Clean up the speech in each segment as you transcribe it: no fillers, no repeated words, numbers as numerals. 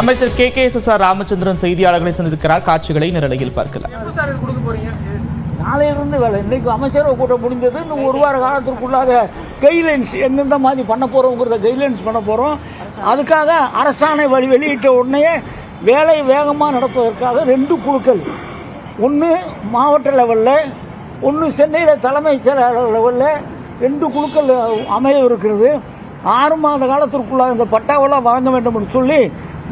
அமைச்சர் KKSSR ராமச்சந்திரன் செய்தியாளர்களை சந்திக்கிறார். காட்சிகளை நிரலையில் பார்க்கலாம். நாளையிலிருந்து வேலை. இன்னைக்கு அமைச்சரவை கூட்டம் முடிந்தது. இன்னும் ஒரு வார காலத்திற்குள்ளாக கைட்லைன்ஸ் எந்தெந்த மாதிரி பண்ண போறோங்கிறத கைட்லைன்ஸ் பண்ண போறோம். அதுக்காக அரசாணை வெளியிட்ட உடனே வேலை வேகமாக நடப்பதற்காக 2 குழுக்கள், ஒன்று மாவட்ட லெவலில், ஒன்று சென்னையில் தலைமைச் செயலாளர் லெவலில் 2 குழுக்கள் அமைய இருக்கிறது. 6 மாத காலத்திற்குள்ளாக இந்த பட்டாவெல்லாம் வழங்க வேண்டும் என்று சொல்லி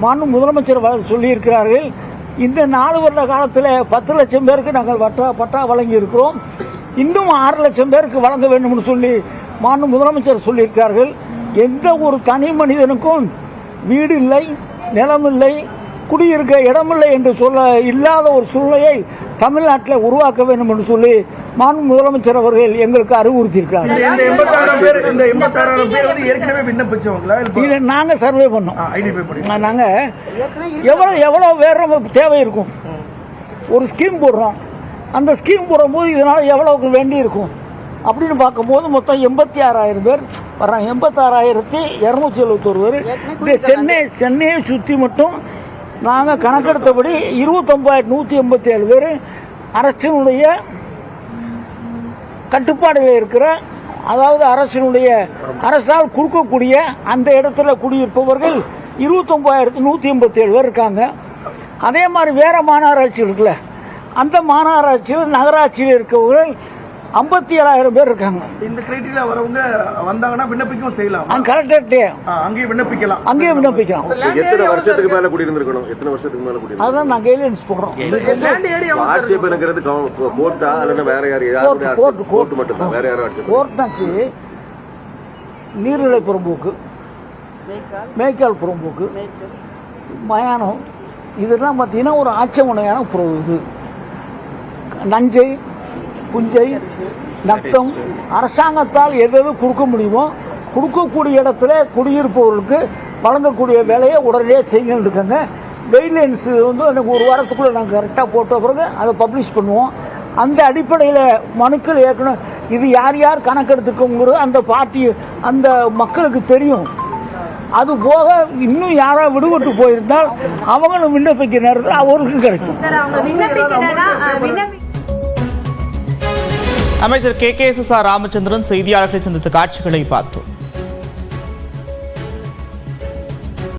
மாண்பு முதலமைச்சர் சொல்லியிருக்கிறார்கள். இந்த 4 வருட காலத்தில் 10 லட்சம் பேருக்கு நாங்கள் பட்டா வழங்கி இருக்கிறோம். இன்னும் 6 லட்சம் பேருக்கு வழங்க வேண்டும் என்று சொல்லி மாண்பு முதலமைச்சர் சொல்லியிருக்கிறார்கள். எந்த ஒரு தனி மனிதனுக்கும் வீடு இல்லை, நிலம் இல்லை, குடியிருக்க இடமில்லை என்று சொல்ல இல்லாத ஒரு சூழ்நிலையை தமிழ்நாட்டில் உருவாக்க வேண்டும் என்று சொல்லி மாண்பு முதலமைச்சர் அவர்கள் எங்களுக்கு அறிவுறுத்தியிருக்கிறார்கள். நாங்கள் சர்வே பண்ணோம். நாங்கள் எவ்வளோ வேற தேவை இருக்கும். ஒரு ஸ்கீம் போடுறோம். அந்த ஸ்கீம் போடும்போது இதனால் எவ்வளவுக்கு வேண்டி இருக்கும் அப்படின்னு பார்க்கும்போது மொத்தம் 86,000 பேர் வர்றாங்க. 86,271 பேர். சென்னையை சுற்றி மட்டும் நாங்கள் கணக்கெடுத்தபடி 29,187 பேர் அரசினுடைய கட்டுப்பாடுகள் இருக்கிற, அதாவது அரசால் கொடுக்கக்கூடிய அந்த இடத்துல குடியிருப்பவர்கள் 29,187 பேர் இருக்காங்க. அதே மாதிரி வேற மாநகராட்சி இருக்குல்ல, அந்த மாநகராட்சியில் நகராட்சியில் இருக்கவர்கள் 57,000 பேர் இருக்காங்க. இந்த கிரைட்டீரியா வரவங்க வந்தாங்கன்னா விண்ணப்பிக்கவும் செய்யலாம். கரெக்டே அங்கேயே விண்ணப்பிக்கலாம். எத்தனை வருஷத்துக்கு மேல குடியிருந்திருக்கணும்? எத்தனை வருஷத்துக்கு மேல குடி? அதான் நான் கைட்லைன்ஸ் போடுறோம். ஆட்சேபனைங்கிறது கோர்ட்டா அல்லது வேற யாரு? கோர்ட் மட்டும் தான், வேற யாரும்? கோர்ட்னாச்சு நீர்நிலை புறம்போக்கு, மேய்க்கால் புறம்போக்கு, மயானம், இதெல்லாம் பார்த்தீங்கன்னா ஒரு ஆட்சேபனையான இது. நஞ்சை, புஞ்சை, நத்தம் அரசாங்கத்தால் எது கொடுக்க முடியுமோ கொடுக்கக்கூடிய இடத்துல குடியிருப்பவர்களுக்கு வழங்கக்கூடிய வேலையை உடனே செய்யணும் இருக்காங்க. கைட்லைன்ஸ் எனக்கு ஒரு வாரத்துக்குள்ளே நாங்கள் கரெக்டாக போட்ட பிறகு அதை பப்ளிஷ் பண்ணுவோம். அந்த அடிப்படையில் மனுக்கள் ஏற்கனவே இது யார் யார் கணக்கெடுத்துக்கோங்கிறது அந்த பார்ட்டி அந்த மக்களுக்கு தெரியும். அது போக இன்னும் யாரா விடுபட்டு போயிருந்தால் அவங்களும் விண்ணப்பிக்கிற நேரத்தில் அவருக்கும் கிடைக்கும். அமைச்சர் KKSSR ராமச்சந்திரன் செய்தியாளர்களை சந்தித்த காட்சிகளை பார்த்தோம்.